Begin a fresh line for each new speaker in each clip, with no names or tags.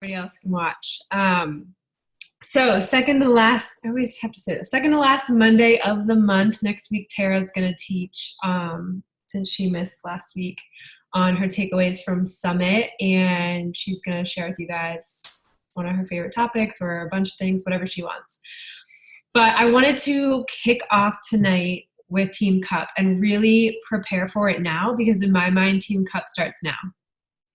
Everybody else can watch. So second to last, I always have to say this, second to last Monday of the month. Next week, Tara's going to teach, since she missed last week, on her takeaways from Summit. And she's going to share with you guys one of her favorite topics or a bunch of things, whatever she wants. But I wanted to kick off tonight with Team Cup and really prepare for it now, because in my mind, Team Cup starts now.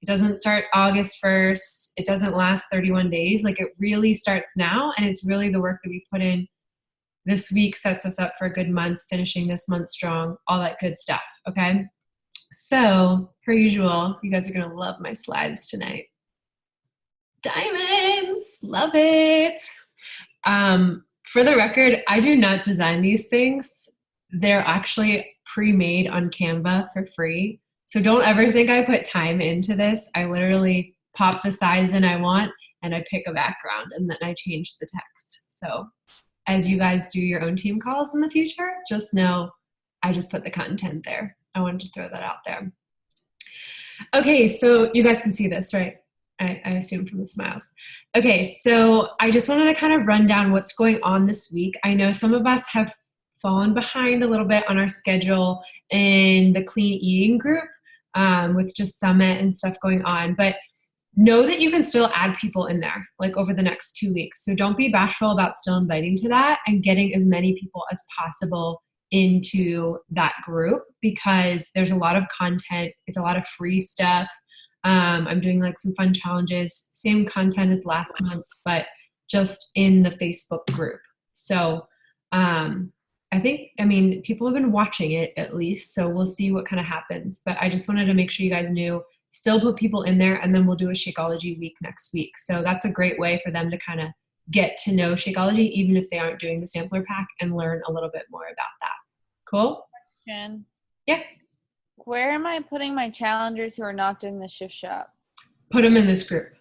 It doesn't start August 1st. It doesn't last 31 days. Like, it really starts now. And it's really the work that we put in this week sets us up for a good month, finishing this month strong, all that good stuff. Okay. So per usual, you guys are going to love my slides tonight. Diamonds. Love it. For the record, I do not design these things. They're actually pre-made on Canva for free. So don't ever think I put time into this. I literally pop the size in I want, and I pick a background, and then I change the text. So as you guys do your own team calls in the future, just know I just put the content there. I wanted to throw that out there. Okay, so you guys can see this, right? I assume from the smiles. Okay, so I just wanted to kind of run down what's going on this week. I know some of us have fallen behind a little bit on our schedule in the clean eating group, with just Summit and stuff going on. But know that you can still add people in there, like over the next 2 weeks. So don't be bashful about still inviting to that and getting as many people as possible into that group, because there's a lot of content. It's a lot of free stuff. I'm doing like some fun challenges, same content as last month, but just in the Facebook group. So, I mean, people have been watching it at least, so we'll see what kind of happens. But I just wanted to make sure you guys knew, still put people in there, and then we'll do a Shakeology week next week. So that's a great way for them to kind of get to know Shakeology, even if they aren't doing the sampler pack, and learn a little bit more about that. Cool?
Question.
Yeah.
Where am I putting my challengers who are not doing the shift shop?
Put them in this group.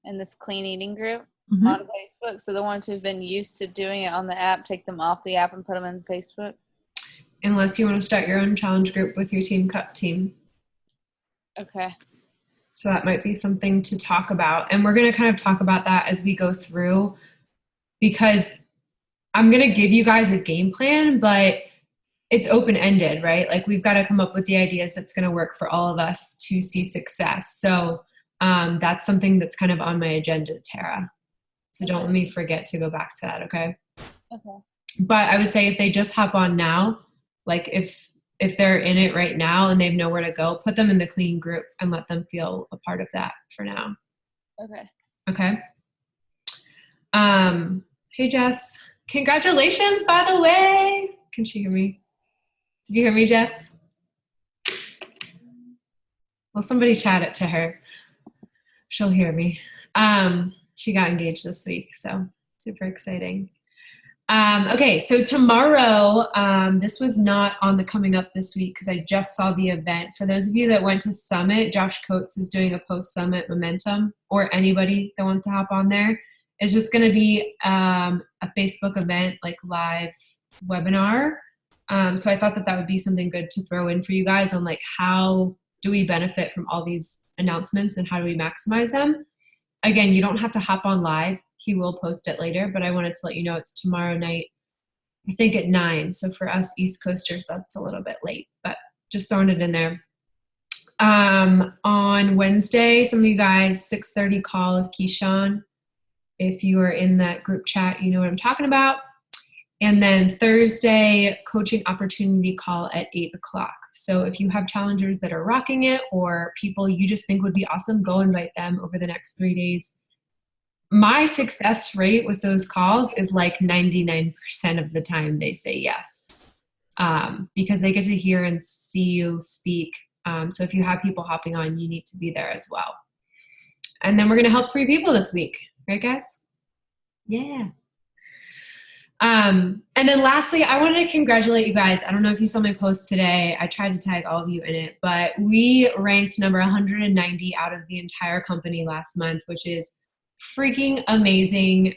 In this clean eating group?
Mm-hmm.
On Facebook. So the ones who've been used to doing it on the app, take them off the app and put them in Facebook.
Unless you want to start your own challenge group with your Team Cup team.
Okay.
So that might be something to talk about. And we're going to kind of talk about that as we go through, because I'm going to give you guys a game plan, but it's open-ended, right? Like, we've got to come up with the ideas that's going to work for all of us to see success. So that's something that's kind of on my agenda, Tara. So don't let me forget to go back to that, okay?
Okay.
But I would say if they just hop on now, like if they're in it right now and they have nowhere to go, put them in the clean group and let them feel a part of that for now.
Okay.
Okay. Hey, Jess. Congratulations, by the way. Can she hear me? Did you hear me, Jess? Well, somebody chat it to her. She'll hear me. She got engaged this week, so super exciting. Okay, so tomorrow, this was not on the coming up this week because I just saw the event. For those of you that went to Summit, Josh Coates is doing a post-Summit momentum, or anybody that wants to hop on there. It's just going to be a Facebook event, like live webinar. So I thought that would be something good to throw in for you guys on, like, how do we benefit from all these announcements and how do we maximize them? Again, you don't have to hop on live. He will post it later, but I wanted to let you know it's tomorrow night, I think at 9. So for us East Coasters, that's a little bit late, but just throwing it in there. On Wednesday, some of you guys, 6:30 call with Keyshawn. If you are in that group chat, you know what I'm talking about. And then Thursday, coaching opportunity call at 8 o'clock. So if you have challengers that are rocking it or people you just think would be awesome, go invite them over the next 3 days. My success rate with those calls is like 99% of the time they say yes, because they get to hear and see you speak. So if you have people hopping on, you need to be there as well. And then we're going to help 3 people this week. Right, guys? Yeah. And then lastly, I wanted to congratulate you guys. I don't know if you saw my post today. I tried to tag all of you in it, but we ranked number 190 out of the entire company last month, which is freaking amazing.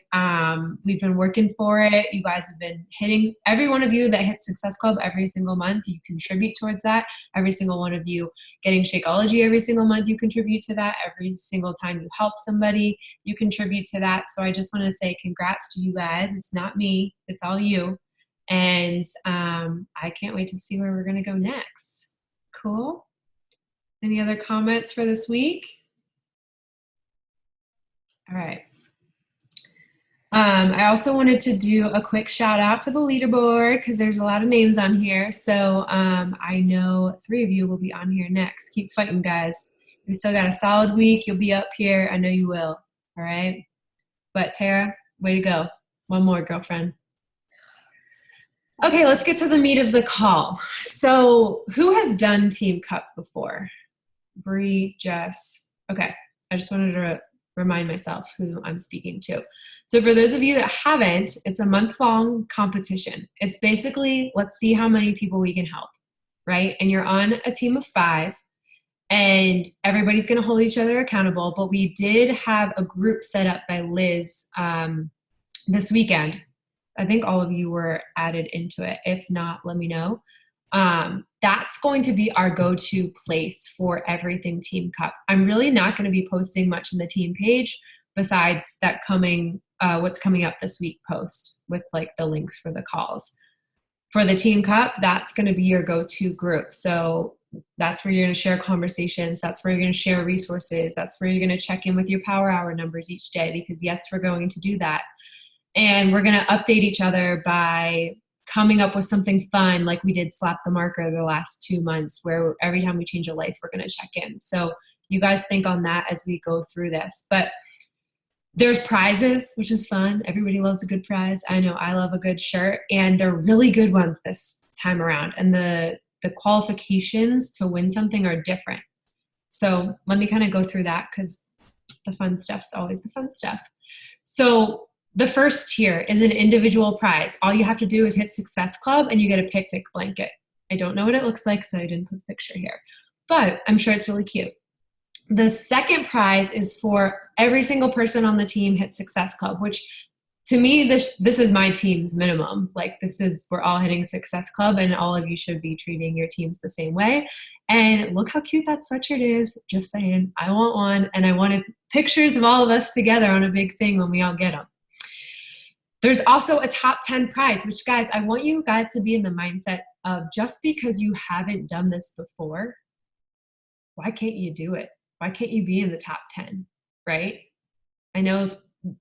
We've been working for it. You guys have been hitting, every one of you that hits Success Club every single month, you contribute towards that. Every single one of you getting Shakeology every single month, you contribute to that. Every single time you help somebody, you contribute to that. So I just want to say congrats to you guys. It's not me, it's all you. And I can't wait to see where we're going to go next. Cool. Any other comments for this week? All right. I also wanted to do a quick shout out for the leaderboard because there's a lot of names on here. So I know 3 of you will be on here next. Keep fighting, guys. We still got a solid week. You'll be up here. I know you will. All right. But Tara, way to go. One more, girlfriend. Okay, let's get to the meat of the call. So who has done Team Cup before? Bree, Jess. Okay, I just wanted to remind myself who I'm speaking to. So for those of you that haven't, it's a month-long competition. It's basically, let's see how many people we can help, right? And you're on a team of 5, and everybody's going to hold each other accountable. But we did have a group set up by Liz this weekend. I think all of you were added into it. If not, let me know. That's going to be our go-to place for everything Team Cup. I'm really not going to be posting much in the team page besides that what's coming up this week post with like the links for the calls. For the Team Cup, that's going to be your go-to group. So that's where you're going to share conversations. That's where you're going to share resources. That's where you're going to check in with your power hour numbers each day, because yes, we're going to do that. And we're going to update each other by coming up with something fun, like we did Slap the Marker the last 2 months, where every time we change a life, we're going to check in. So you guys think on that as we go through this. But there's prizes, which is fun. Everybody loves a good prize. I know I love a good shirt, and they're really good ones this time around. And the qualifications to win something are different. So let me kind of go through that, because the fun stuff's always the fun stuff. So the first tier is an individual prize. All you have to do is hit Success Club and you get a picnic blanket. I don't know what it looks like, so I didn't put a picture here, but I'm sure it's really cute. The second prize is for every single person on the team hit Success Club, which to me, this is my team's minimum. Like we're all hitting Success Club, and all of you should be treating your teams the same way. And look how cute that sweatshirt is. Just saying, I want one, and I wanted pictures of all of us together on a big thing when we all get them. There's also a top 10 prize, which guys, I want you guys to be in the mindset of just because you haven't done this before, why can't you do it? Why can't you be in the top 10, right? I know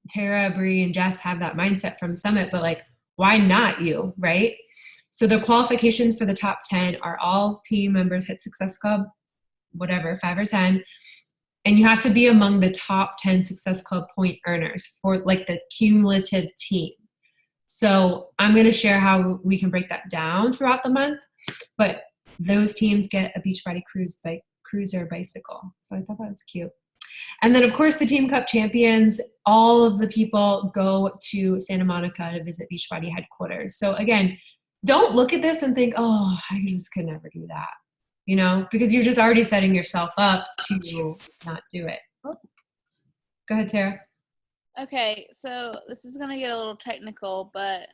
Tara, Bree, and Jess have that mindset from Summit, but like, why not you, right? So the qualifications for the top 10 are all team members hit Success Club, whatever, 5 or 10. And you have to be among the top 10 Success Club point earners for like the cumulative team. So I'm going to share how we can break that down throughout the month, but those teams get a Beachbody Cruiser bicycle. So I thought that was cute. And then of course the Team Cup champions, all of the people go to Santa Monica to visit Beachbody headquarters. So again, don't look at this and think, oh, I just could never do that. You know, because you're just already setting yourself up to not do it. Oh. Go ahead, Tara.
Okay, so this is going to get a little technical, but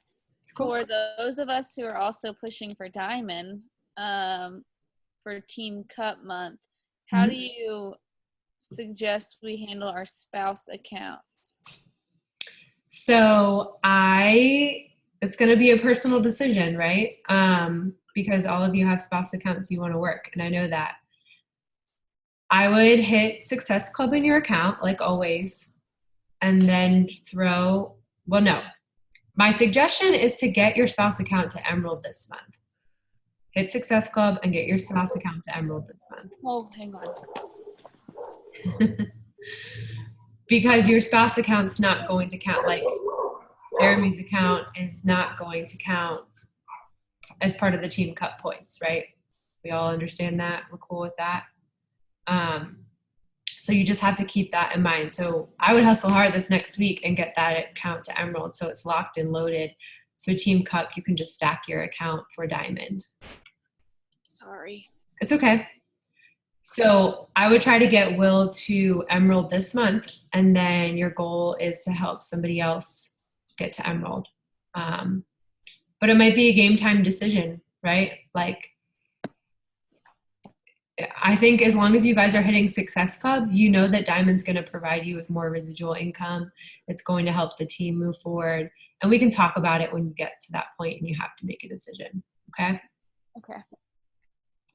Cool.
For those of us who are also pushing for Diamond for Team Cup month, how do you suggest we handle our spouse accounts?
So it's going to be a personal decision, right? Because all of you have spouse accounts you want to work, and I know that. I would hit Success Club in your account, like always, and then my suggestion is to get your spouse account to Emerald this month. Hit Success Club and get your spouse account to Emerald this month.
Oh, hang on.
Because your spouse account's not going to count, like Jeremy's account is not going to count as part of the Team Cup points, right? We all understand that. We're cool with that. So you just have to keep that in mind. So I would hustle hard this next week and get that account to Emerald so it's locked and loaded. So Team Cup, you can just stack your account for Diamond.
Sorry.
It's okay. So I would try to get Will to Emerald this month, and then your goal is to help somebody else get to Emerald. But it might be a game time decision, right? Like, I think as long as you guys are hitting Success Club, you know that Diamond's going to provide you with more residual income. It's going to help the team move forward. And we can talk about it when you get to that point and you have to make a decision. Okay?
Okay.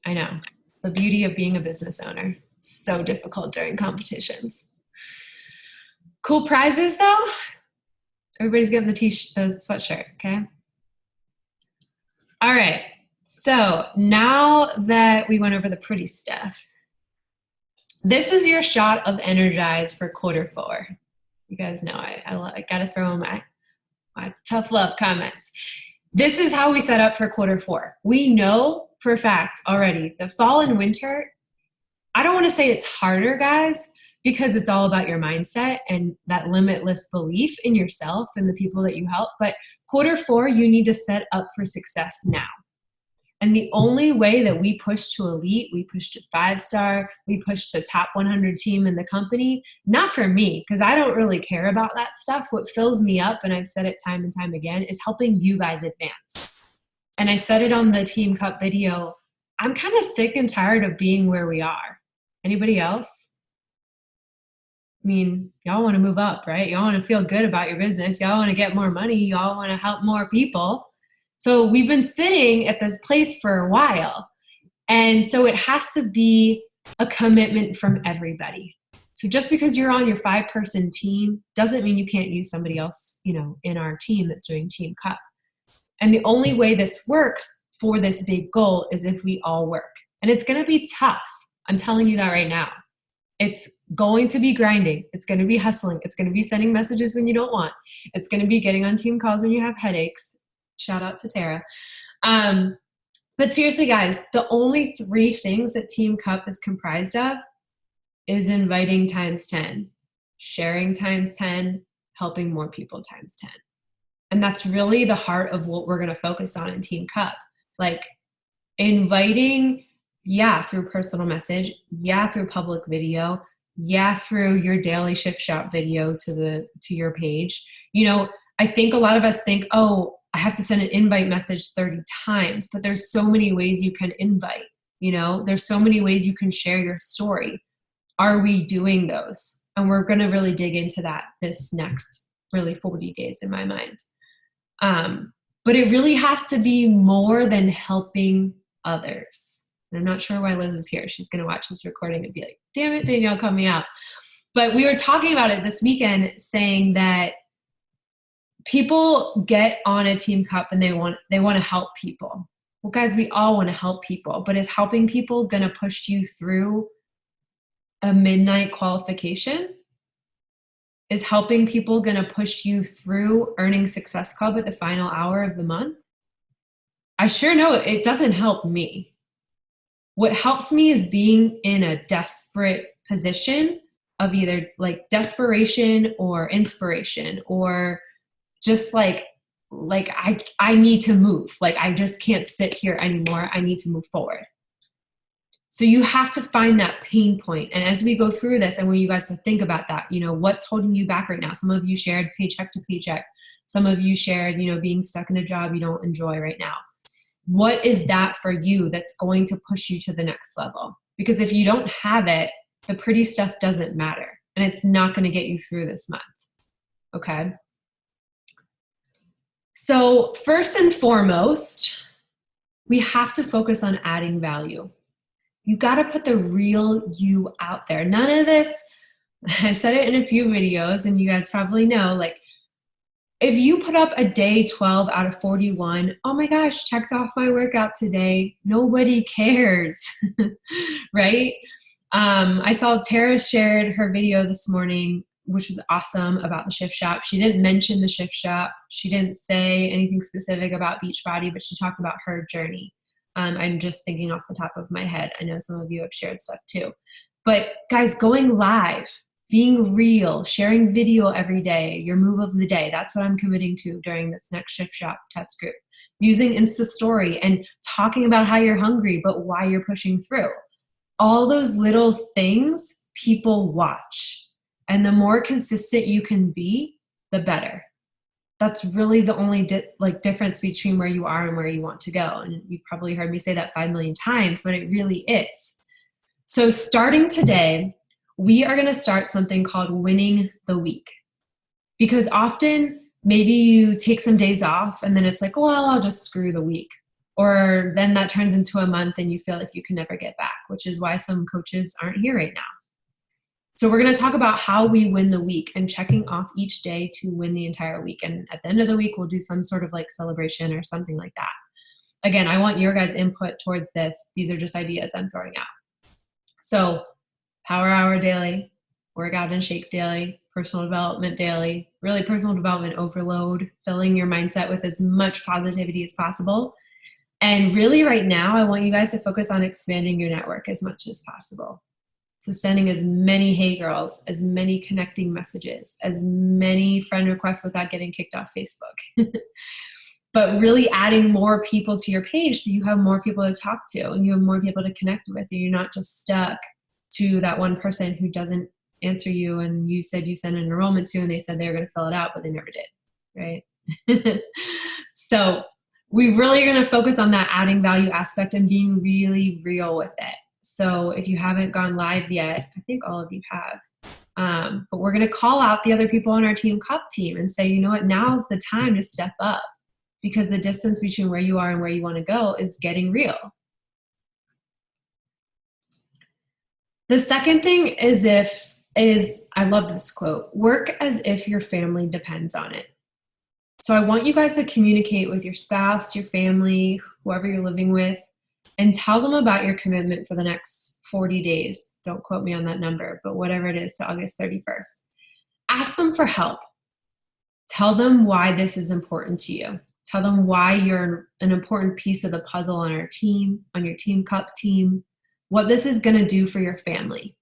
I know. The beauty of being a business owner. It's so difficult during competitions. Cool prizes though. Everybody's getting the sweatshirt, okay? All right. So now that we went over the pretty stuff, this is your shot of energize for Q4. You guys know I got to throw in my tough love comments. This is how we set up for Q4. We know for a fact already the fall and winter, I don't want to say it's harder, guys, because it's all about your mindset and that limitless belief in yourself and the people that you help. But Q4, you need to set up for success now. And the only way that we push to elite, we push to 5-star, we push to top 100 team in the company, not for me, because I don't really care about that stuff. What fills me up, and I've said it time and time again, is helping you guys advance. And I said it on the Team Cup video, I'm kind of sick and tired of being where we are. Anybody else? I mean, y'all want to move up, right? Y'all want to feel good about your business. Y'all want to get more money. Y'all want to help more people. So we've been sitting at this place for a while. And so it has to be a commitment from everybody. So just because you're on your 5-person team doesn't mean you can't use somebody else, in our team that's doing Team Cup. And the only way this works for this big goal is if we all work. And it's going to be tough. I'm telling you that right now. It's going to be grinding. It's going to be hustling. It's going to be sending messages when you don't want. It's going to be getting on team calls when you have headaches. Shout out to Tara. But seriously, guys, the only 3 things that Team Cup is comprised of is inviting times 10, sharing times 10, helping more people times 10. And that's really the heart of what we're going to focus on in Team Cup. Like inviting, through personal message, through public video, through your daily shift shop video to your page. I think a lot of us think, oh, I have to send an invite message 30 times, but there's so many ways you can invite, there's so many ways you can share your story. Are we doing those? And we're going to really dig into that this next really 40 days in my mind. But it really has to be more than helping others. And I'm not sure why Liz is here. She's going to watch this recording and be like, damn it, Danielle, call me out. But we were talking about it this weekend, saying that people get on a Team Cup and they want to help people. Well, guys, we all want to help people, but is helping people going to push you through a midnight qualification? Is helping people going to push you through earning Success Club at the final hour of the month? I sure know it doesn't help me. What helps me is being in a desperate position of either like desperation or inspiration, or just like I need to move. Like I just can't sit here anymore. I need to move forward. So you have to find that pain point. And as we go through this, I want you guys to think about that. What's holding you back right now? Some of you shared paycheck to paycheck. Some of you shared, being stuck in a job you don't enjoy right now. What is that for you that's going to push you to the next level? Because if you don't have it, the pretty stuff doesn't matter. And it's not going to get you through this month. Okay? So first and foremost, we have to focus on adding value. You got to put the real you out there. None of this, I've said it in a few videos, and you guys probably know, like, if you put up a day 12 out of 41, oh my gosh, checked off my workout today, nobody cares, right? I saw Tara shared her video this morning, which was awesome, about the shift shop. She didn't mention the shift shop. She didn't say anything specific about Beachbody, but she talked about her journey. I'm just thinking off the top of my head. I know some of you have shared stuff too. But guys, going live, being real, sharing video every day, your move of the day, that's what I'm committing to during this next shift shop test group. Using Insta Story and talking about how you're hungry, but why you're pushing through. all those little things people watch. And the more consistent you can be, the better. That's really the only difference between where you are and where you want to go. And you've probably heard me say that 5 million times, but it really is. So starting today, we are going to start something called winning the week. Because often maybe you take some days off and then it's like, well, I'll just screw the week. Or then that turns into a month and you feel like you can never get back, which is why some coaches aren't here right now. So we're going to talk about how we win the week and checking off each day to win the entire week. And at the end of the week, we'll do some sort of like celebration or something like that. Again, I want your guys' input towards this. These are just ideas I'm throwing out. So power hour daily, workout and shake daily, personal development daily, really personal development overload, filling your mindset with as much positivity as possible. And really right now, I want you guys to focus on expanding your network as much as possible. So sending as many hey girls, as many connecting messages, as many friend requests without getting kicked off Facebook. But really adding more people to your page so you have more people to talk to and you have more people to connect with. And you're not just stuck to that one person who doesn't answer you and you said you sent an enrollment to and they said they were going to fill it out, but they never did, right? So we really are going to focus on that adding value aspect and being really real with it. So if you haven't gone live yet, I think all of you have, but we're going to call out the other people on our Team Cup team and say, you know what, now's the time to step up because the distance between where you are and where you want to go is getting real. The second thing is I love this quote, work as if your family depends on it. So I want you guys to communicate with your spouse, your family, whoever you're living with, and tell them about your commitment for the next 40 days. Don't quote me on that number, but whatever it is to August 31st. Ask them for help. Tell them why this is important to you. Tell them why you're an important piece of the puzzle on our team, on your Team Cup team, what this is going to do for your family.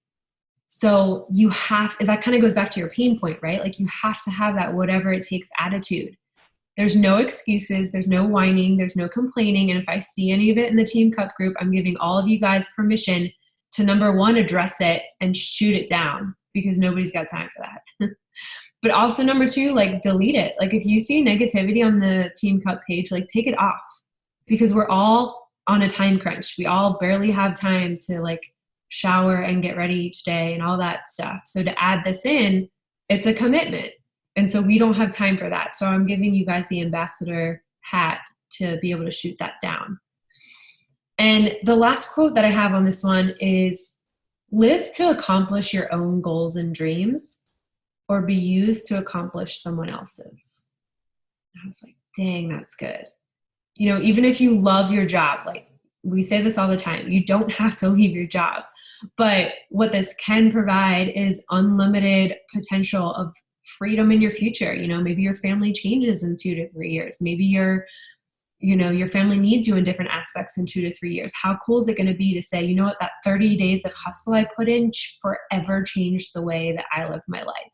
So that kind of goes back to your pain point, right? Like you have to have that whatever it takes attitude. There's no excuses. There's no whining. There's no complaining. And if I see any of it in the Team Cup group, I'm giving all of you guys permission to, number one, address it and shoot it down because nobody's got time for that. But also number two, like delete it. Like if you see negativity on the Team Cup page, like take it off because we're all on a time crunch. We all barely have time to like shower and get ready each day and all that stuff. So to add this in, it's a commitment. And so we don't have time for that. So I'm giving you guys the ambassador hat to be able to shoot that down. And the last quote that I have on this one is live to accomplish your own goals and dreams or be used to accomplish someone else's. I was like, dang, that's good. You know, even if you love your job, like we say this all the time, you don't have to leave your job. But what this can provide is unlimited potential of freedom in your future. You know, maybe your family changes in 2 to 3 years. Maybe your family needs you in different aspects in 2 to 3 years. How cool is it going to be to say, you know what, that 30 days of hustle I put in forever changed the way that I live my life.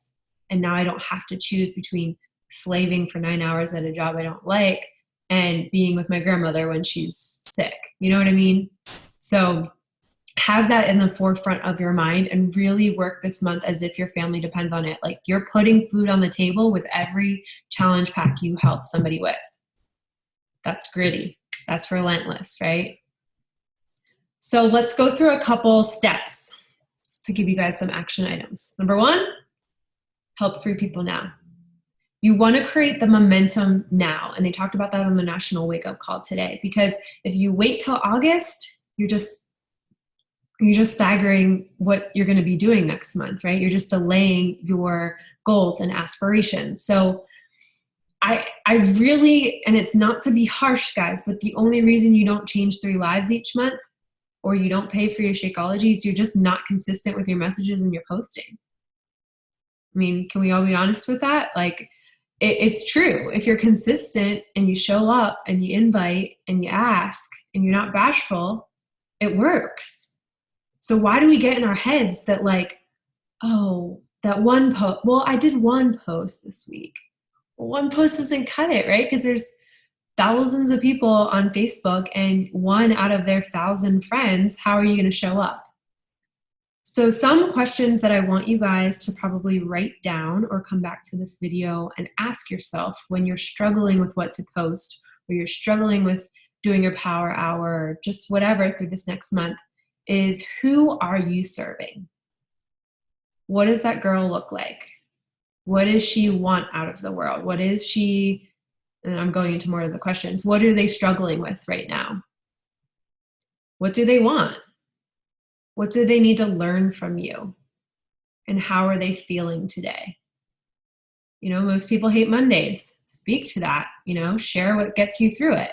And now I don't have to choose between slaving for 9 hours at a job I don't like and being with my grandmother when she's sick. You know what I mean? So have that in the forefront of your mind and really work this month as if your family depends on it. Like you're putting food on the table with every challenge pack you help somebody with. That's gritty. That's relentless, right? So let's go through a couple steps to give you guys some action items. Number one, help 3 people now. You want to create the momentum now. And they talked about that on the National Wake Up Call today, because if you wait till August, you're just staggering what you're going to be doing next month, right? You're just delaying your goals and aspirations. So I really, and it's not to be harsh, guys, but the only reason you don't change 3 lives each month or you don't pay for your Shakeology is you're just not consistent with your messages and your posting. I mean, can we all be honest with that? Like, it's true. If you're consistent and you show up and you invite and you ask and you're not bashful, it works. So why do we get in our heads that like, oh, that one post, well, I did one post this week. Well, one post doesn't cut it, right? Because there's thousands of people on Facebook and 1 out of their 1,000 friends, how are you going to show up? So some questions that I want you guys to probably write down or come back to this video and ask yourself when you're struggling with what to post, or you're struggling with doing your power hour, or just whatever through this next month, is who are you serving? What does that girl look like? What does she want out of the world? What is she, and I'm going into more of the questions, what are they struggling with right now? What do they want? What do they need to learn from you? And how are they feeling today? You know, most people hate Mondays. Speak to that, you know, share what gets you through it.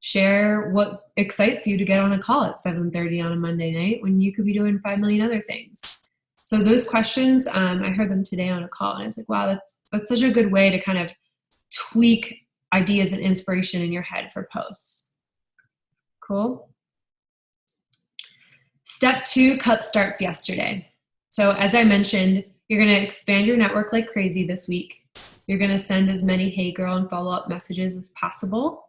Share what excites you to get on a call at 7:30 on a Monday night when you could be doing 5 million other things. So those questions, I heard them today on a call, and I was like, wow, that's such a good way to kind of tweak ideas and inspiration in your head for posts. Cool. Step 2, cup starts yesterday. So as I mentioned, you're going to expand your network like crazy this week. You're going to send as many hey girl and follow-up messages as possible.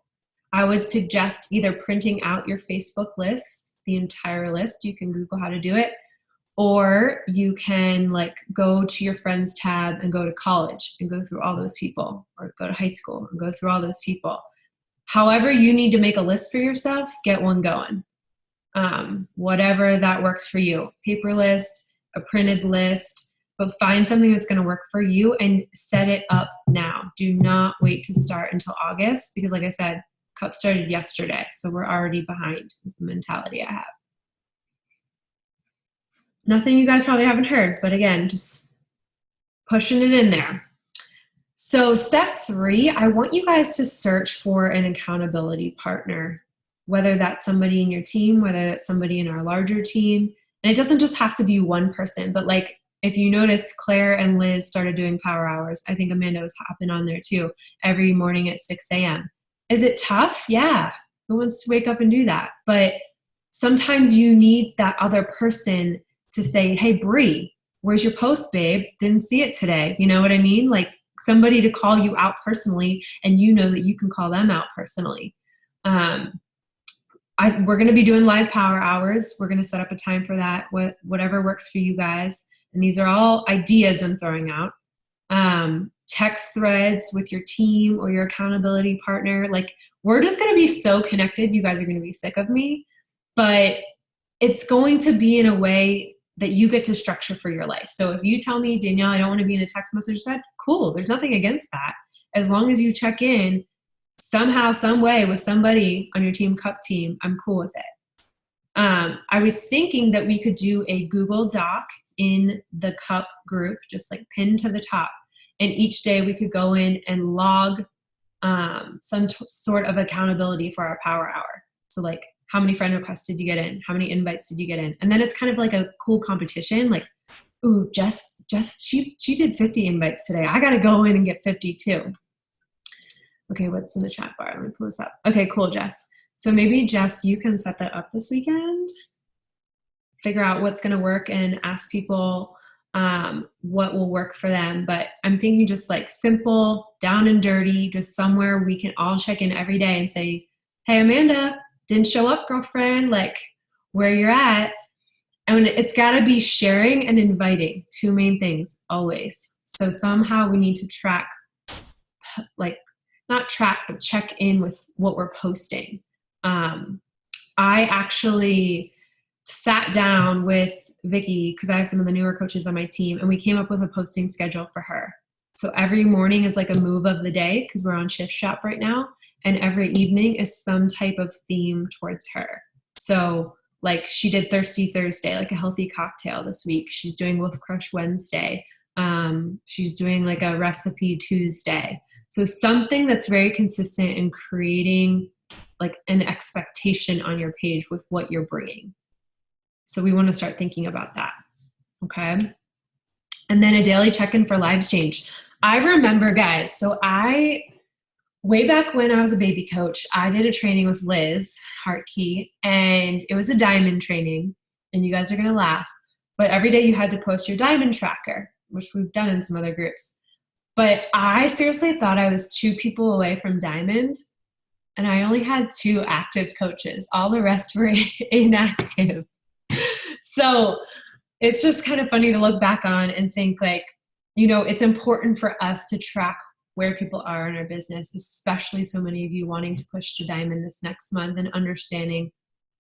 I would suggest either printing out your Facebook list, the entire list. You can Google how to do it. Or you can like go to your friends tab and go to college and go through all those people, or go to high school and go through all those people. However you need to make a list for yourself, get one going. Whatever that works for you. Paper list, a printed list, but find something that's going to work for you and set it up now. Do not wait to start until August, because like I said, cup started yesterday, so we're already behind is the mentality I have. Nothing you guys probably haven't heard, but again, just pushing it in there. So step 3, I want you guys to search for an accountability partner, whether that's somebody in your team, whether that's somebody in our larger team. And it doesn't just have to be one person, but like if you notice, Claire and Liz started doing power hours. I think Amanda was hopping on there too, every morning at 6 a.m. Is it tough? Yeah. Who wants to wake up and do that? But sometimes you need that other person to say, hey, Bree, where's your post, babe? Didn't see it today. You know what I mean? Like somebody to call you out personally, and you know that you can call them out personally. We're going to be doing live power hours. We're going to set up a time for that, whatever works for you guys. And these are all ideas I'm throwing out. Text threads with your team or your accountability partner. Like we're just going to be so connected. You guys are going to be sick of me, but it's going to be in a way that you get to structure for your life. So if you tell me, Danielle, I don't want to be in a text message thread, cool. There's nothing against that. As long as you check in somehow, some way with somebody on your team cup team, I'm cool with it. I was thinking that we could do a Google Doc in the cup group, just like pinned to the top. And each day we could go in and log some sort of accountability for our power hour. So like, how many friend requests did you get in? How many invites did you get in? And then it's kind of like a cool competition. Like, ooh, Jess, she did 50 invites today. I got to go in and get 50 too. Okay, what's in the chat bar? Let me pull this up. Okay, cool, Jess. So maybe, Jess, you can set that up this weekend. Figure out what's going to work and ask people what will work for them. But I'm thinking just like simple, down and dirty, just somewhere we can all check in every day and say, hey, Amanda, didn't show up, girlfriend, like where you're at. And it's got to be sharing and inviting, 2 main things always. So somehow we need to track, like not track, but check in with what we're posting. I actually sat down with Vicky, because I have some of the newer coaches on my team, and we came up with a posting schedule for her. So every morning is like a move of the day, because we're on shift shop right now. And every evening is some type of theme towards her. So like she did Thirsty Thursday, like a healthy cocktail this week. She's doing Wolf Crush Wednesday. She's doing like a recipe Tuesday. So something that's very consistent in creating like an expectation on your page with what you're bringing. So we want to start thinking about that. Okay. And then a daily check-in for lives change. I remember, guys, so way back when I was a baby coach, I did a training with Liz Hartkey, and it was a diamond training, and you guys are going to laugh, but every day you had to post your diamond tracker, which we've done in some other groups. But I seriously thought I was 2 people away from diamond, and I only had 2 active coaches. All the rest were inactive. So it's just kind of funny to look back on and think like, it's important for us to track where people are in our business, especially so many of you wanting to push to diamond this next month and understanding,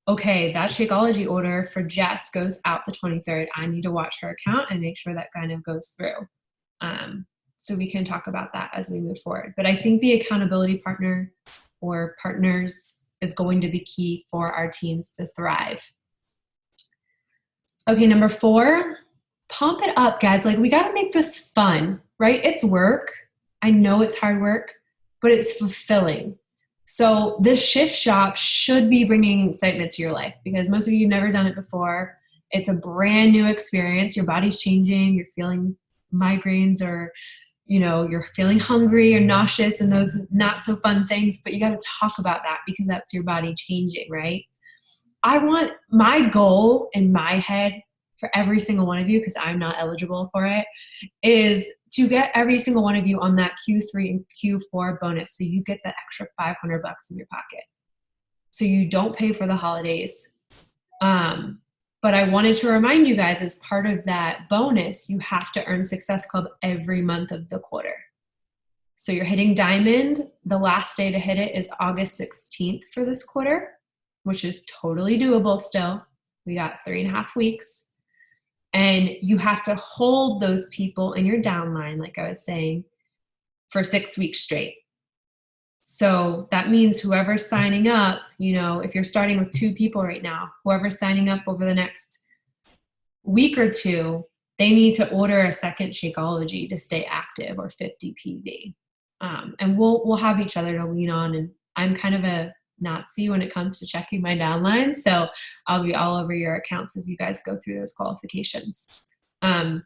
okay, that Shakeology order for Jess goes out the 23rd. I need to watch her account and make sure that kind of goes through. So we can talk about that as we move forward. But I think the accountability partner or partners is going to be key for our teams to thrive. Okay, number 4, pump it up, guys. Like, we got to make this fun, right? It's work. I know it's hard work, but it's fulfilling. So this shift shop should be bringing excitement to your life because most of you have never done it before. It's a brand new experience. Your body's changing. You're feeling migraines or, you're feeling hungry or nauseous and those not so fun things, but you got to talk about that because that's your body changing, right? I want my goal in my head for every single one of you, because I'm not eligible for it, is to get every single one of you on that Q3 and Q4 bonus. So you get that extra $500 in your pocket. So you don't pay for the holidays. But I wanted to remind you guys, as part of that bonus, you have to earn Success Club every month of the quarter. So you're hitting diamond. The last day to hit it is August 16th for this quarter, which is totally doable still. We got 3.5 weeks. And you have to hold those people in your downline, like I was saying, for 6 weeks straight. So that means whoever's signing up, if you're starting with 2 people right now, whoever's signing up over the next week or 2, they need to order a second Shakeology to stay active, or 50 PV. And we'll have each other to lean on. And I'm kind of a Nazi when it comes to checking my downline. So I'll be all over your accounts as you guys go through those qualifications. I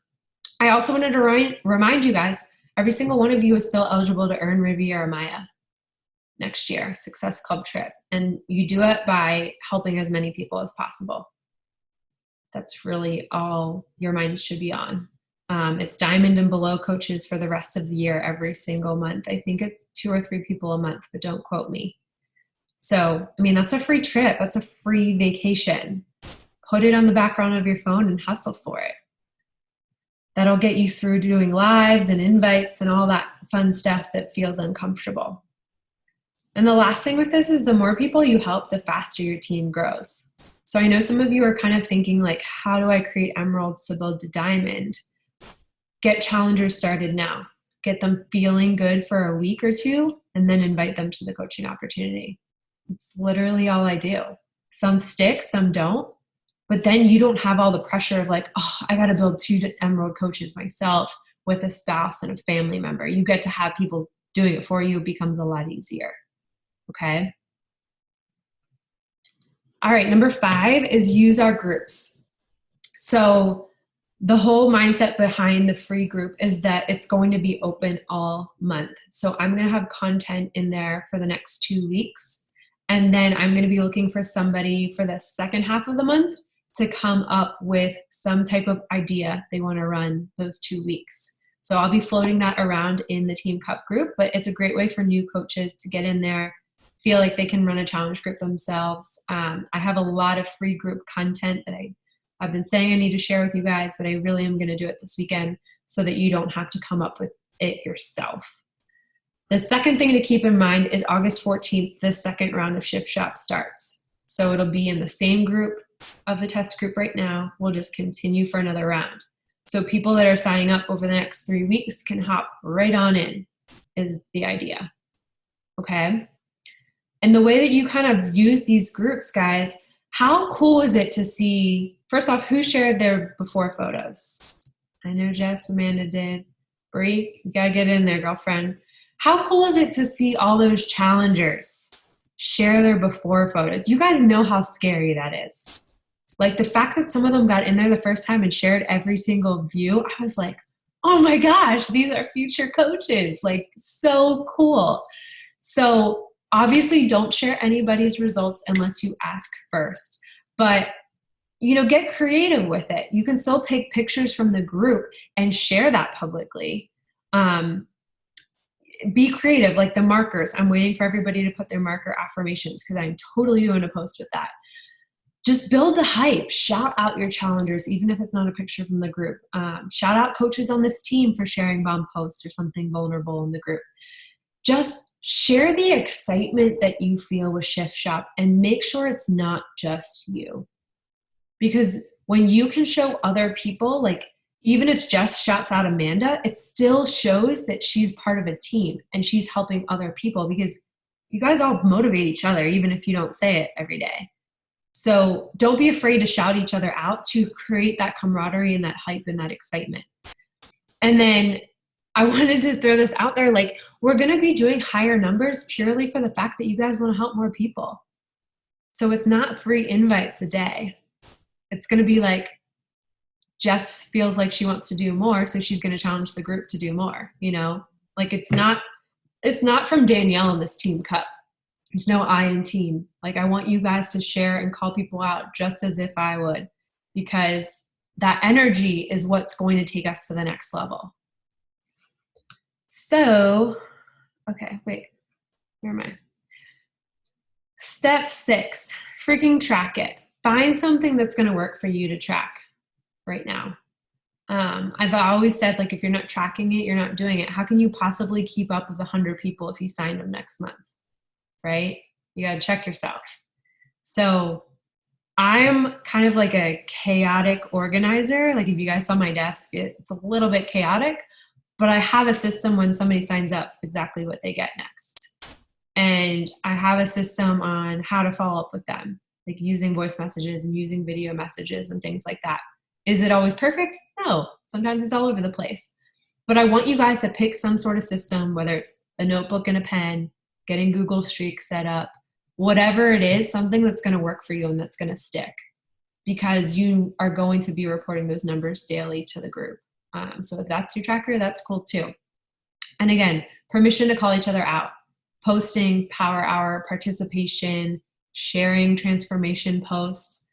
also wanted to remind you guys, every single one of you is still eligible to earn Riviera Maya next year, Success Club trip. And you do it by helping as many people as possible. That's really all your minds should be on. It's diamond and below coaches for the rest of the year, every single month. I think it's 2 or 3 people a month, but don't quote me. So, that's a free trip. That's a free vacation. Put it on the background of your phone and hustle for it. That'll get you through doing lives and invites and all that fun stuff that feels uncomfortable. And the last thing with this is the more people you help, the faster your team grows. So I know some of you are kind of thinking like, how do I create emeralds to build to diamond? Get challengers started now. Get them feeling good for a week or 2, and then invite them to the coaching opportunity. It's literally all I do. Some stick, some don't. But then you don't have all the pressure of like, oh, I got to build 2 emerald coaches myself with a spouse and a family member. You get to have people doing it for you. It becomes a lot easier. Okay. All right. Number 5 is use our groups. So the whole mindset behind the free group is that it's going to be open all month. So I'm going to have content in there for the next 2 weeks. And then I'm going to be looking for somebody for the second half of the month to come up with some type of idea they want to run those 2 weeks. So I'll be floating that around in the Team Cup group, but it's a great way for new coaches to get in there, feel like they can run a challenge group themselves. I have a lot of free group content that I've been saying I need to share with you guys, but I really am going to do it this weekend so that you don't have to come up with it yourself. The second thing to keep in mind is August 14th, the second round of Shift Shop starts. So it'll be in the same group of the test group right now. We'll just continue for another round. So people that are signing up over the next 3 weeks can hop right on in, is the idea. Okay? And the way that you kind of use these groups, guys, how cool is it to see, first off, who shared their before photos? I know Jess, Amanda did. Bree, you got to get in there, girlfriend. How cool is it to see all those challengers share their before photos? You guys know how scary that is. Like the fact that some of them got in there the first time and shared every single view, I was like, oh my gosh, these are future coaches. Like, so cool. So obviously don't share anybody's results unless you ask first. But get creative with it. You can still take pictures from the group and share that publicly. Be creative, like the markers. I'm waiting for everybody to put their marker affirmations because I'm totally doing a post with that. just build the hype. Shout out your challengers, even if it's not a picture from the group. Shout out coaches on this team for sharing bomb posts or something vulnerable in the group. Just share the excitement that you feel with Shift Shop and make sure it's not just you. Because when you can show other people, like even if Jess shouts out Amanda, it still shows that she's part of a team and she's helping other people, because you guys all motivate each other, even if you don't say it every day. So don't be afraid to shout each other out to create that camaraderie and that hype and that excitement. And then I wanted to throw this out there, like we're going to be doing higher numbers purely for the fact that you guys want to help more people. So it's not 3 invites a day. It's going to be like Jess feels like she wants to do more, so she's going to challenge the group to do more, you know? Like it's not from Danielle in this team cup. There's no I in team. Like I want you guys to share and call people out just as if I would, because that energy is what's going to take us to the next level. So, okay, wait, where am I? Step 6, freaking track it. Find something that's going to work for you to track right now. I've always said, like, if you're not tracking it, you're not doing it. How can you possibly keep up with 100 people if you signed them next month? Right? You got to check yourself. So I'm kind of like a chaotic organizer. Like if you guys saw my desk, it's a little bit chaotic, but I have a system when somebody signs up exactly what they get next. And I have a system on how to follow up with them, like using voice messages and using video messages and things like that. Is it always perfect? No. Sometimes it's all over the place. But I want you guys to pick some sort of system, whether it's a notebook and a pen, getting Google Streaks set up, whatever it is, something that's going to work for you and that's going to stick, because you are going to be reporting those numbers daily to the group. So if that's your tracker, that's cool too. And again, permission to call each other out, posting power hour, participation, sharing transformation posts.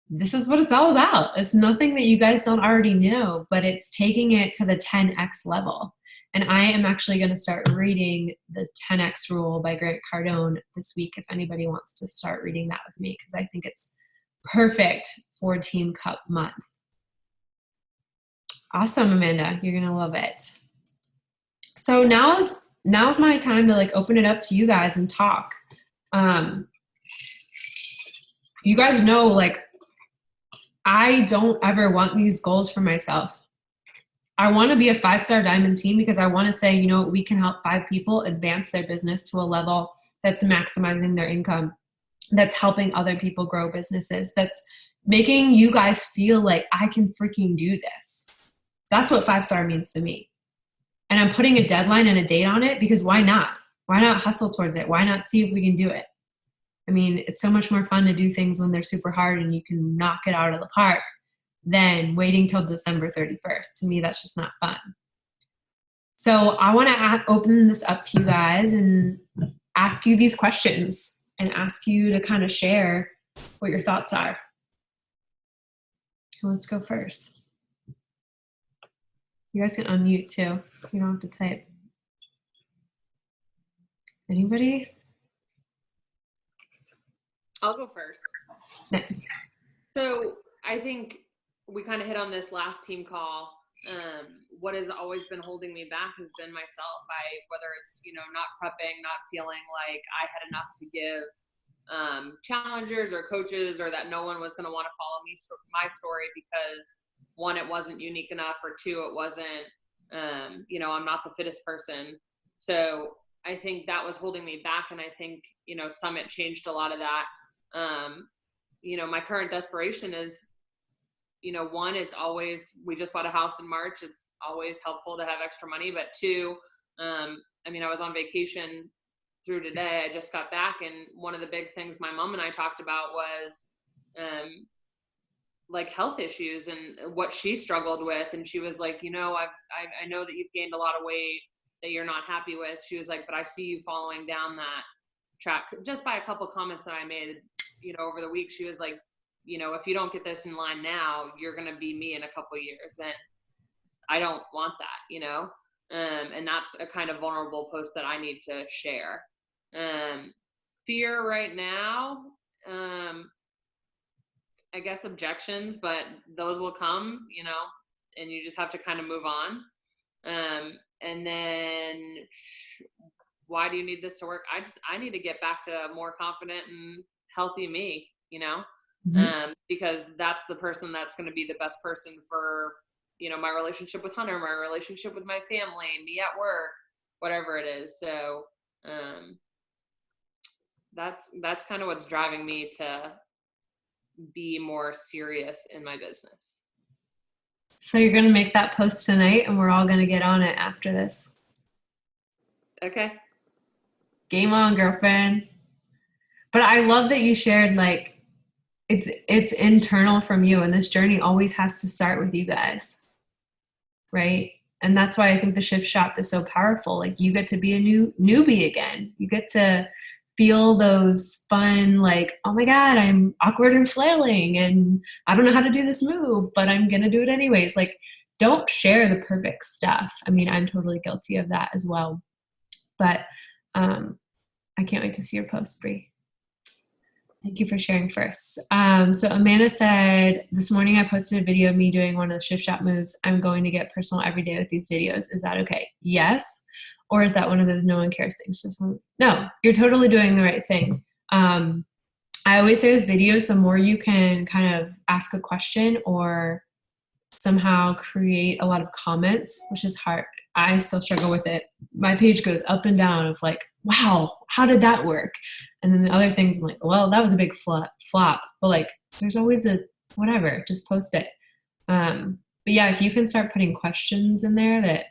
This is what it's all about. It's nothing that you guys don't already know, but it's taking it to the 10x level. And I am actually going to start reading the 10x rule by Grant Cardone this week if anybody wants to start reading that with me, because I think it's perfect for Team Cup month. Awesome, Amanda. You're going to love it. So now's my time to like open it up to you guys and talk. You guys know, like, I don't ever want these goals for myself. I want to be a 5-star diamond team because I want to say, you know, we can help 5 people advance their business to a level that's maximizing their income, that's helping other people grow businesses, that's making you guys feel like I can freaking do this. That's what 5-star means to me. And I'm putting a deadline and a date on it because why not? Why not hustle towards it? Why not see if we can do it? I mean, it's so much more fun to do things when they're super hard and you can knock it out of the park than waiting till December 31st. To me, that's just not fun. So I want to open this up to you guys and ask you these questions and ask you to kind of share what your thoughts are. Who wants to go first? You guys can unmute too. You don't have to type. Anybody?
I'll go first.
Nice.
So I think we kind of hit on this last team call. What has always been holding me back has been myself. Whether it's, you know, not prepping, not feeling like I had enough to give challengers or coaches, or that no one was going to want to follow my story because 1, it wasn't unique enough, or 2, it wasn't, you know, I'm not the fittest person. So I think that was holding me back. And I think, you know, Summit changed a lot of that. You know, my current desperation is, you know, 1, it's always, we just bought a house in March. It's always helpful to have extra money. But 2, I mean, I was on vacation through today. I just got back. And one of the big things my mom and I talked about was, like health issues and what she struggled with. And she was like, you know, I know that you've gained a lot of weight that you're not happy with. She was like, but I see you following down that track just by a couple comments that I made, you know, over the week. She was like, you know, if you don't get this in line now, you're going to be me in a couple years. And I don't want that, you know? And that's a kind of vulnerable post that I need to share. Fear right now. I guess, objections, but those will come, you know, and you just have to kind of move on. And then why do you need this to work? I need to get back to a more confident and healthy me, you know, because that's the person that's going to be the best person for, you know, my relationship with Hunter, my relationship with my family, me at work, whatever it is. So, that's kind of what's driving me to be more serious in my business.
So you're going to make that post tonight and we're all going to get on it after this.
Okay.
Game on, girlfriend. But I love that you shared, like, it's internal from you, and this journey always has to start with you guys. Right? And that's why I think the Shift Shop is so powerful. Like, you get to be a newbie again. You get to feel those fun, like, oh my God, I'm awkward and flailing and I don't know how to do this move, but I'm going to do it anyways. Like, don't share the perfect stuff. I mean, I'm totally guilty of that as well. But I can't wait to see your post, Bree. Thank you for sharing first. So Amanda said, this morning I posted a video of me doing one of the Shift Shop moves. I'm going to get personal every day with these videos. Is that okay? Yes. Or is that one of those no one cares things? No, you're totally doing the right thing. I always say with videos, the more you can kind of ask a question or somehow create a lot of comments, which is hard. I still struggle with it. My page goes up and down of like, wow, how did that work? And then the other things, I'm like, well, that was a big flop. But like, there's always a whatever, just post it. But yeah, if you can start putting questions in there that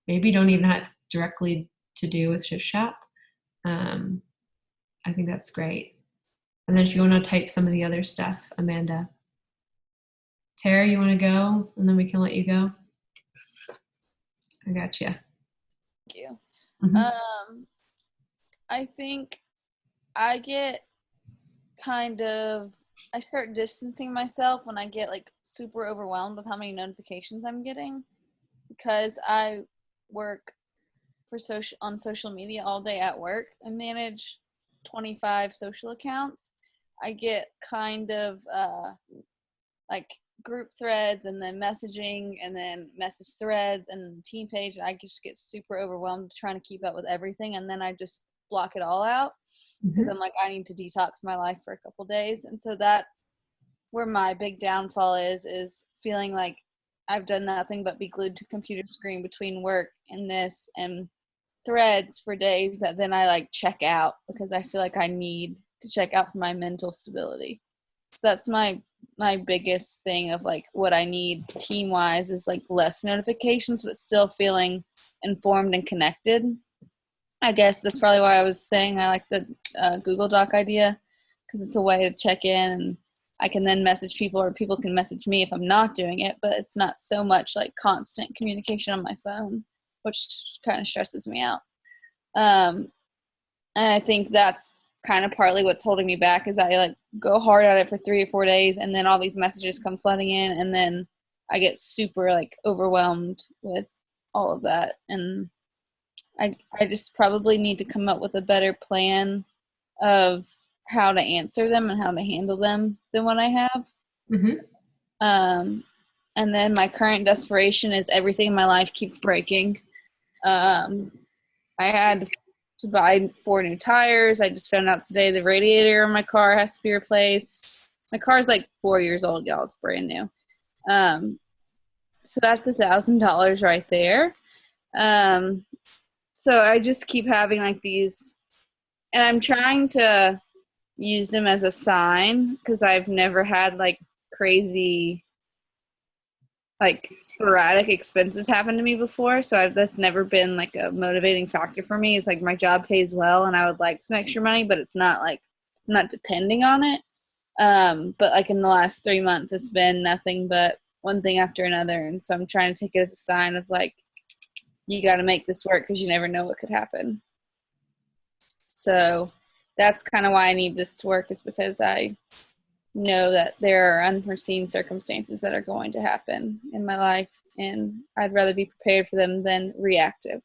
maybe don't even have directly to do with Shift Shop, I think that's great. And then if you want to type some of the other stuff, Amanda. Tara, you want to go? And then we can let you go. I got you.
Thank you.
Mm-hmm.
I think I get I start distancing myself when I get like super overwhelmed with how many notifications I'm getting, because I work on social media all day at work and manage 25 social accounts. I get kind of like group threads and then messaging and then message threads and team page, and I just get super overwhelmed trying to keep up with everything, and then I just block it all out because I'm like, I need to detox my life for a couple days. And so that's where my big downfall is feeling like I've done nothing but be glued to computer screen between work and this and threads for days that then I like check out because I feel like I need to check out for my mental stability. So that's my biggest thing of like what I need team wise is like less notifications but still feeling informed and connected. I guess that's probably why I was saying I like the Google Doc idea, because it's a way to check in and I can then message people or people can message me if I'm not doing it, but it's not so much like constant communication on my phone, which kind of stresses me out. And I think that's kind of partly what's holding me back is I like go hard at it for 3 or 4 days and then all these messages come flooding in and then I get super like overwhelmed with all of that. And I just probably need to come up with a better plan of how to answer them and how to handle them than what I have. And then my current desperation is everything in my life keeps breaking. I had to buy 4 new tires. I just found out today the radiator in my car has to be replaced. My car's like 4 years old, y'all. It's brand new. So that's $1,000 right there. So I just keep having like these, and I'm trying to use them as a sign because I've never had like crazy, like sporadic expenses happen to me before. So that's never been like a motivating factor for me. It's like my job pays well and I would like some extra money, but it's not like, I'm not depending on it. But like in the last 3 months, it's been nothing but one thing after another. And so I'm trying to take it as a sign of like, you got to make this work because you never know what could happen. So that's kind of why I need this to work, is because I know that there are unforeseen circumstances that are going to happen in my life, and I'd rather be prepared for them than reactive.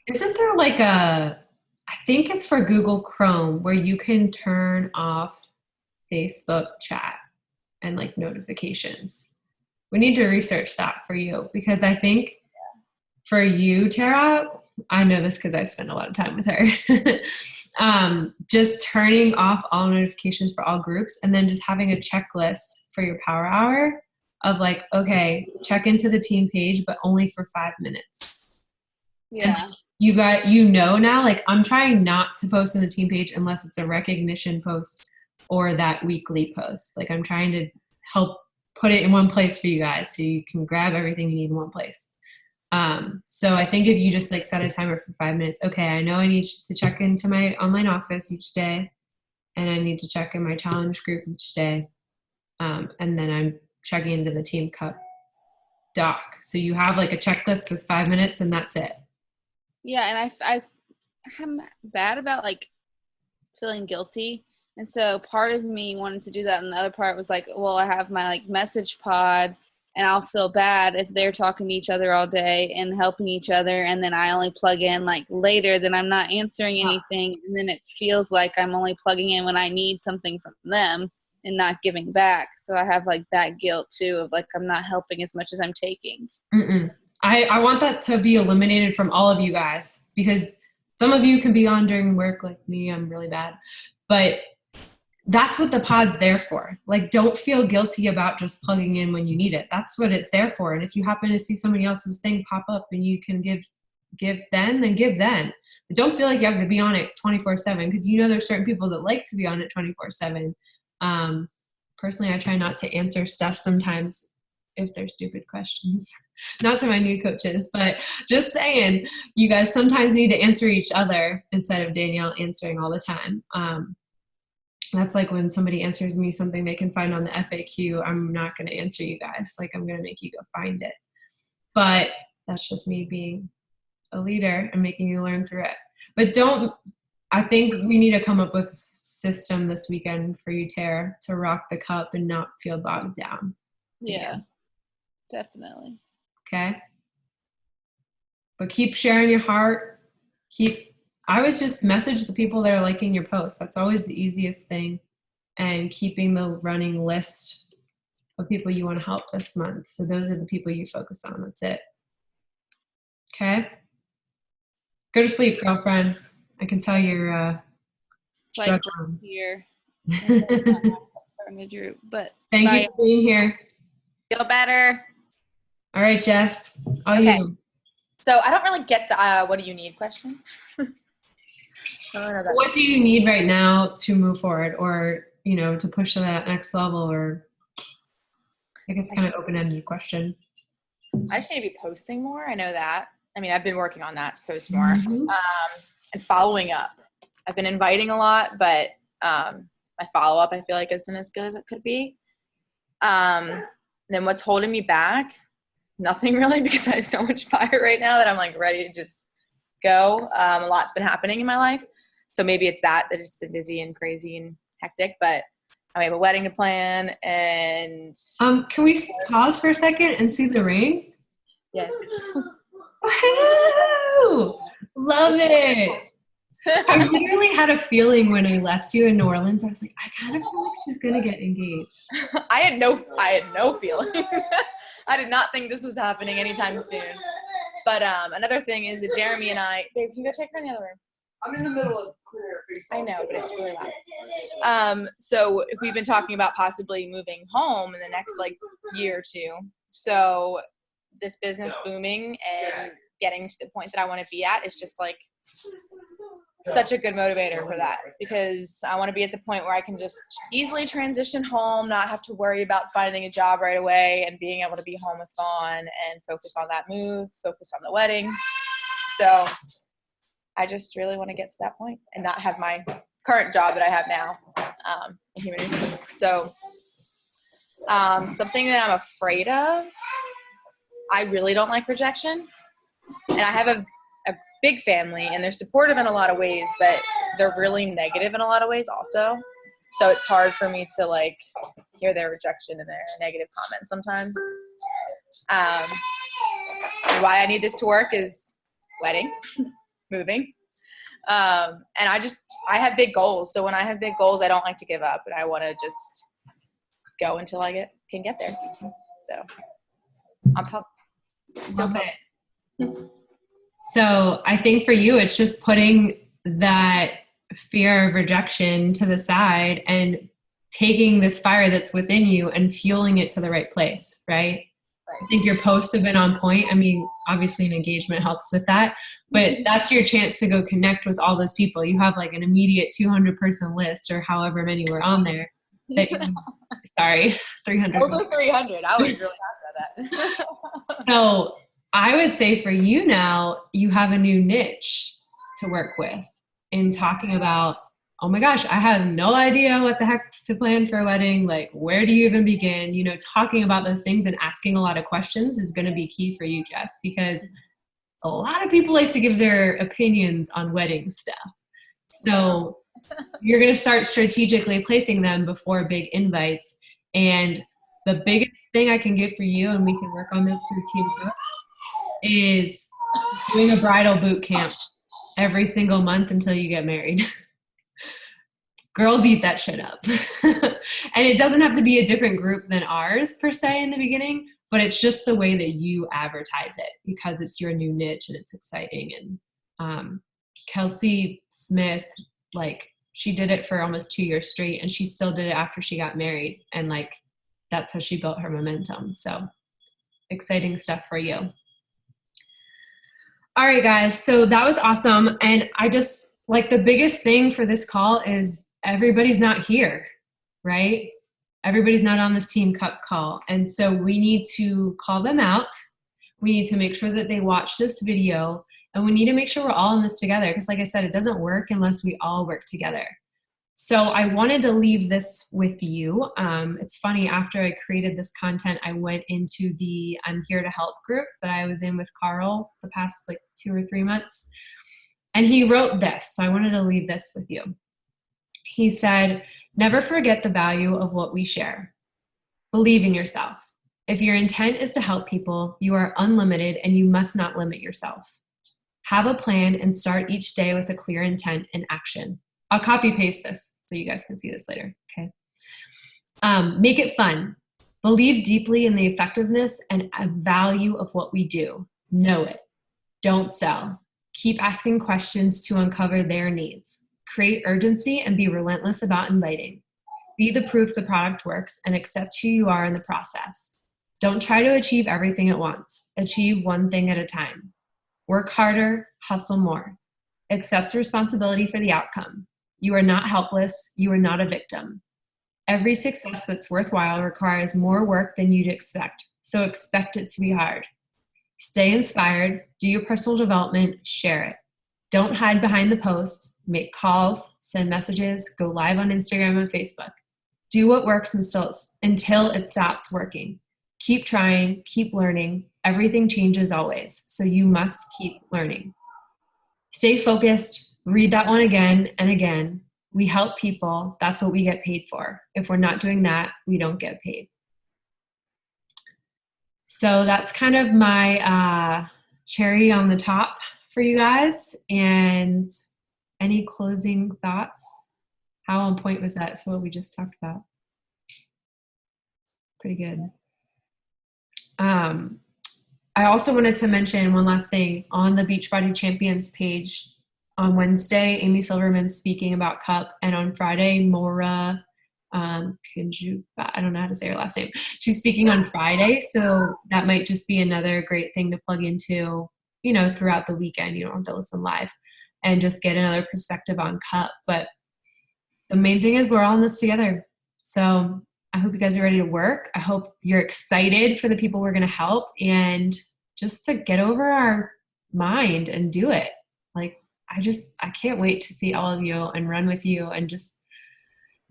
Isn't there like I think it's for Google Chrome where you can turn off Facebook chat and like notifications. We need to research that for you, because I think for you, Tara, I know this because I spend a lot of time with her, just turning off all notifications for all groups, and then just having a checklist for your power hour of like, okay, check into the team page, but only for 5 minutes.
Yeah.
And you got, you know, now, like I'm trying not to post in the team page unless it's a recognition post or that weekly post. Like I'm trying to help put it in one place for you guys so you can grab everything you need in one place. So I think if you just like set a timer for 5 minutes, okay, I know I need to check into my online office each day, and I need to check in my challenge group each day. And then I'm checking into the team cup doc. So you have like a checklist with 5 minutes and that's it.
Yeah, and I'm bad about like feeling guilty, and so part of me wanted to do that, and the other part was like, well, I have my like message pod, and I'll feel bad if they're talking to each other all day and helping each other, and then I only plug in like later, then I'm not answering anything, and then it feels like I'm only plugging in when I need something from them and not giving back. So I have like that guilt too of like I'm not helping as much as I'm taking.
I want that to be eliminated from all of you guys, because some of you can be on during work like me. I'm really bad, but that's what the pod's there for. Like, don't feel guilty about just plugging in when you need it. That's what it's there for. And if you happen to see somebody else's thing pop up and you can give then give then. But don't feel like you have to be on it 24/7, because you know there's certain people that like to be on it 24/7. Personally, I try not to answer stuff sometimes if they're stupid questions. Not to my new coaches, but just saying, you guys sometimes need to answer each other instead of Danielle answering all the time. That's like when somebody answers me something they can find on the FAQ, I'm not going to answer you guys. Like I'm going to make you go find it. But that's just me being a leader and making you learn through it. But I think we need to come up with a system this weekend for you, Tara, to rock the cup and not feel bogged down.
Yeah, definitely.
Okay. But keep sharing your heart. I would just message the people that are liking your posts. That's always the easiest thing. And keeping the running list of people you want to help this month. So those are the people you focus on. That's it. Okay? Go to sleep, girlfriend. I can tell you're
Like
struggling.
here. Starting to droop, but
Thank you for being here.
Feel better.
All right, Jess.
Okay.
You.
So I don't really get the what do you need question.
What do you need right now to move forward, or to push to that next level? Or I guess kind of open-ended question.
I just need to be posting more. I know that. I mean, I've been working on that to post more.
Mm-hmm.
And following up. I've been inviting a lot, but my follow-up I feel like isn't as good as it could be. Then what's holding me back? Nothing really, because I have so much fire right now that I'm like ready to just go. A lot's been happening in my life. So maybe it's that it's been busy and crazy and hectic, but I have a wedding to plan. And
can we pause for a second and see the rain?
Yes.
Woo! Love it. I literally had a feeling when I left you in New Orleans. I was like, I kind of feel like she's gonna get engaged.
I had no feeling. I did not think this was happening anytime soon. But another thing is that Jeremy and I, babe, can you go check her in the other room?
I'm in the middle of clear face.
I know, but it's really loud. So we've been talking about possibly moving home in the next year or two. So this business booming and getting to the point that I want to be at is just such a good motivator for that, because I want to be at the point where I can just easily transition home, not have to worry about finding a job right away, and being able to be home with Fawn and focus on that move, focus on the wedding. So I just really want to get to that point and not have my current job that I have now in human resources. So something that I'm afraid of, I really don't like rejection. And I have a big family, and they're supportive in a lot of ways, but they're really negative in a lot of ways also. So it's hard for me to hear their rejection and their negative comments sometimes. Why I need this to work is wedding, moving. And I have big goals. So when I have big goals, I don't like to give up, and I want to just go until I can get there. So I'm pumped. So
Love it. So I think for you, it's just putting that fear of rejection to the side and taking this fire that's within you and fueling it to the right place, right? I think your posts have been on point. I mean, obviously an engagement helps with that, but that's your chance to go connect with all those people. You have like an immediate 200 person list or however many were on there. Sorry, 300.
Over 300. I was really happy about that.
So I would say for you now, you have a new niche to work with in talking about, oh my gosh, I have no idea what the heck to plan for a wedding. Like, where do you even begin? You know, talking about those things and asking a lot of questions is going to be key for you, Jess, because a lot of people like to give their opinions on wedding stuff. So you're going to start strategically placing them before big invites. And the biggest thing I can get for you, and we can work on this through Team Cook, is doing a bridal boot camp every single month until you get married. Girls eat that shit up. And it doesn't have to be a different group than ours per se in the beginning, but it's just the way that you advertise it because it's your new niche and it's exciting. And Kelsey Smith, like, she did it for almost 2 years straight and she still did it after she got married. And like, that's how she built her momentum. So exciting stuff for you. All right, guys. So that was awesome. And I just like the biggest thing for this call is everybody's not here, right? Everybody's not on this Team Cup call. And so we need to call them out. We need to make sure that they watch this video and we need to make sure we're all in this together. Because like I said, it doesn't work unless we all work together. So I wanted to leave this with you. It's funny, after I created this content, I went into the I'm Here to Help group that I was in with Carl the past like 2 or 3 months. And he wrote this. So I wanted to leave this with you. He said, never forget the value of what we share. Believe in yourself. If your intent is to help people, you are unlimited and you must not limit yourself. Have a plan and start each day with a clear intent and action. I'll copy paste this so you guys can see this later, okay? Make it fun. Believe deeply in the effectiveness and value of what we do. Know it. Don't sell. Keep asking questions to uncover their needs. Create urgency and be relentless about inviting. Be the proof the product works and accept who you are in the process. Don't try to achieve everything at once. Achieve one thing at a time. Work harder, hustle more. Accept responsibility for the outcome. You are not helpless. You are not a victim. Every success that's worthwhile requires more work than you'd expect, so expect it to be hard. Stay inspired, do your personal development, share it. Don't hide behind the post, make calls, send messages, go live on Instagram and Facebook. Do what works until it stops working. Keep trying, keep learning. Everything changes always, so you must keep learning. Stay focused, read that one again and again. We help people, that's what we get paid for. If we're not doing that, we don't get paid. So that's kind of my cherry on the top for you guys. And any closing thoughts? How on point was that? It's what we just talked about. Pretty good. I also wanted to mention one last thing. On the Beachbody Champions page on Wednesday, Amy Silverman's speaking about Cup, and on Friday, Maura Kunjuba, I don't know how to say her last name. She's speaking on Friday, so that might just be another great thing to plug into, you know, throughout the weekend. You don't have to listen live and just get another perspective on Cup. But the main thing is we're all in this together. So I hope you guys are ready to work. I hope you're excited for the people we're going to help and just to get over our mind and do it. Like, I can't wait to see all of you and run with you and just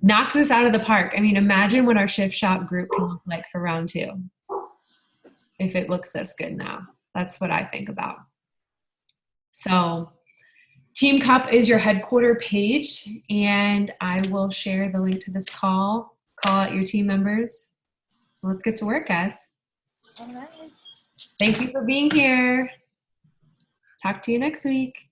knock this out of the park. I mean, imagine what our Shift Shop group can look like for round 2. If it looks this good now. That's what I think about. So Team Cup is your headquarter page, and I will share the link to this call. Call out your team members. Let's get to work, guys.
All right.
Thank you for being here. Talk to you next week.